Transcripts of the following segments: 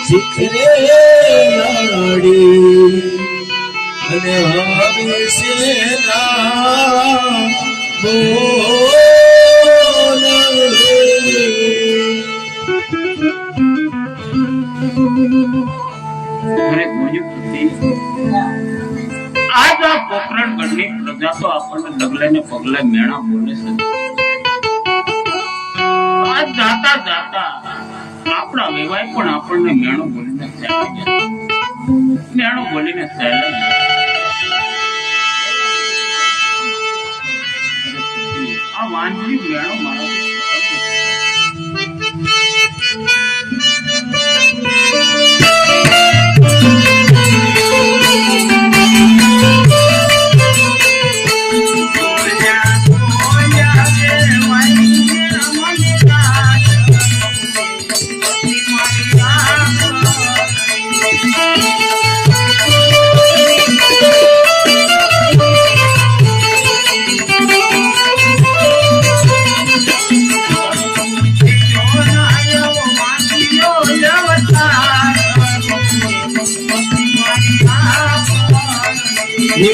શિખરે લાડી અને હવે સેના બોલ અરે કોઈ આજ આ પોકરણગઢની પ્રજા તો આપણને ડગલે ને પગલે મેણા બોલે છે. આજ જાતા જાતા આપણા વેવાય પણ આપણને મેણો બોલીને ચાલે ગયા. મેણો બોલીને ચાલે ગયા. આ વાંજી મેણો મારો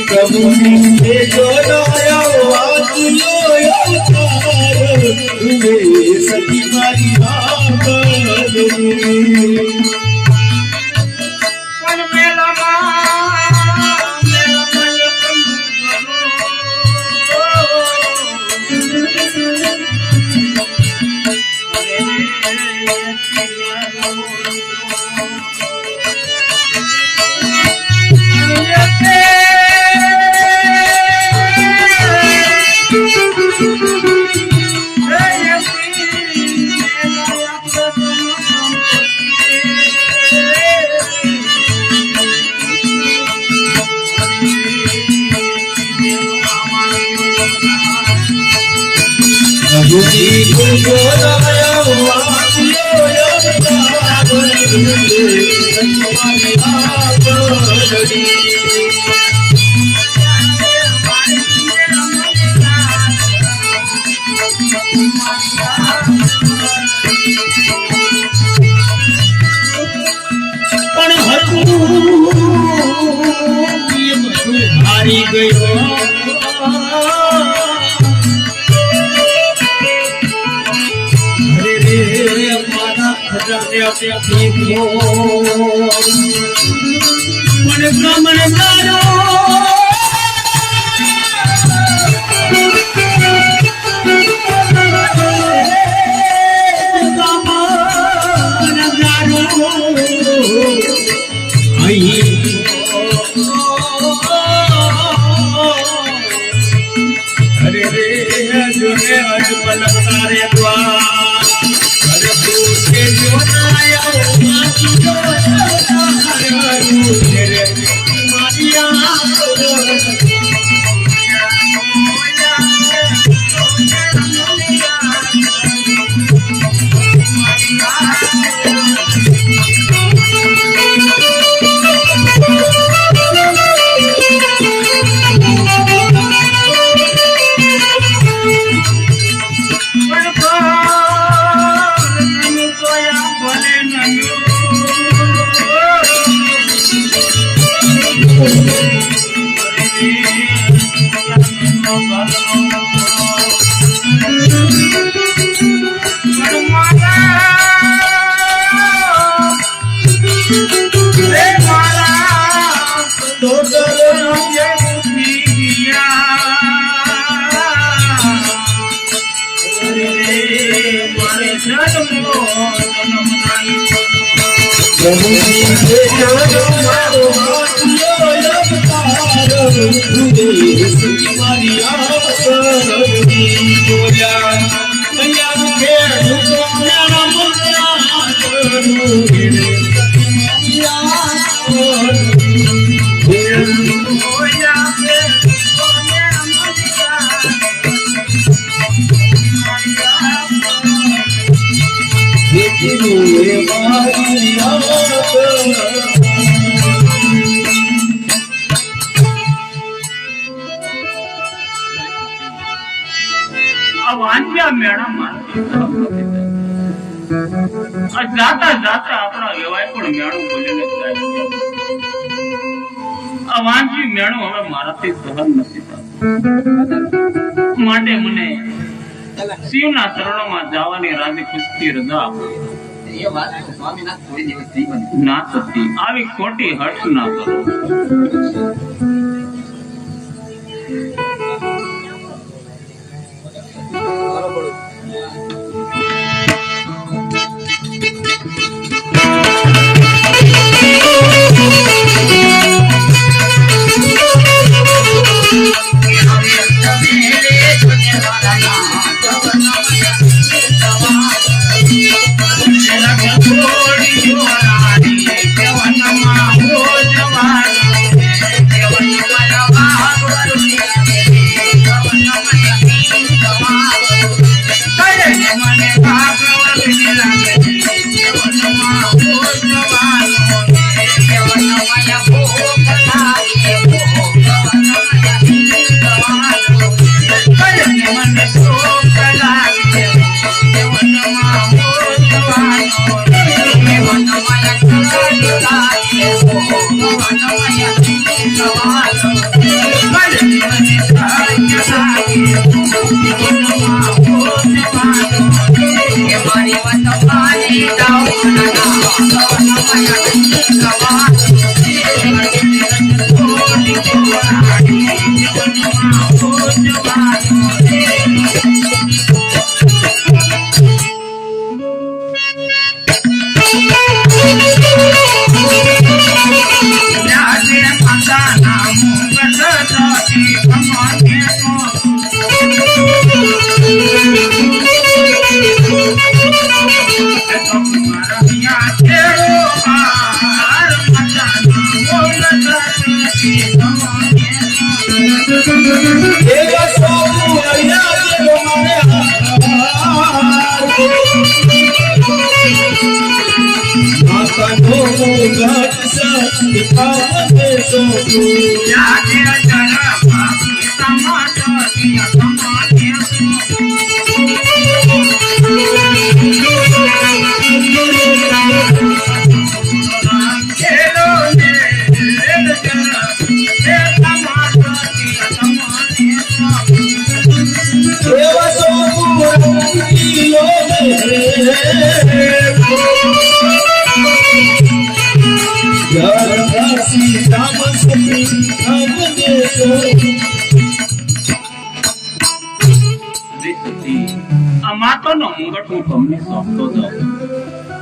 પ્રભુ ને જોડાયો વાજ્યો અવતાર તુમે સખી મારી વાત હારી ગયો મને બ્રાહ્મણ તારો અરે રે જોને અજમલ તારે દ્વાર અરે પૂછે જો ના આ જાતા જાતા આપણા વેવાય પણ મેણું બોલીને જાય છે. આ વાંચી મેણું હવે મારાથી સહન નથી થતું. માટે મને શિવના ચરણોમાં જવાની રાજી ખુશી રજા આપો. ના થતી આવી ખોટી હર્ષ ના કરો.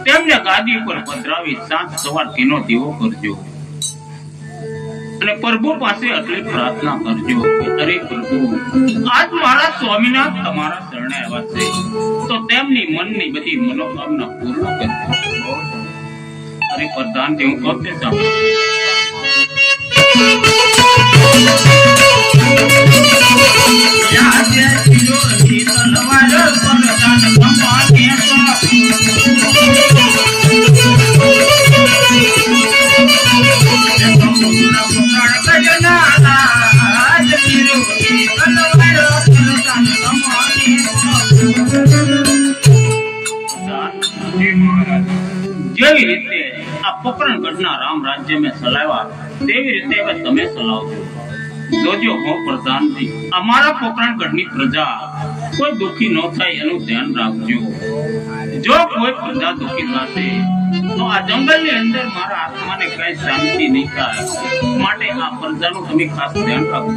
તેમને ગાદી પર પધરાવી સાંજ સવાર તેનો દીવો કરજો અને પ્રભુ પાસે આટલી પ્રાર્થના કરજો કે અરે પ્રભુ, આજ મારા સ્વામીનાથ તમારા શરણે આવ્યા છે તો તેમની મનની બધી મનોકામના પૂર્ણ કરજો. અરે પ્રધાનજી, હું કહું તે સાંભળો. જેવી રીતે આ પોકરણગઢના રામ રાજ્ય મેં ચલાવ્યા તેવી રીતે હવે તમે ચલાવજો. જોજો હો પ્રધાનજી, અમારા પોકરણગઢની પ્રજા કોઈ દુખી ન થાય એનું ધ્યાન રાખજો. જો કોઈ પ્રજા દુખી થશે તો આ જંગલની અંદર મારા આત્માને કઈ શાંતિ નહીં થાય. માટે આ પ્રજાનું તમે ખાસ ધ્યાન રાખજો.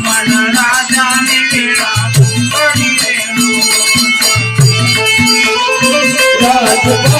Mana Yeah.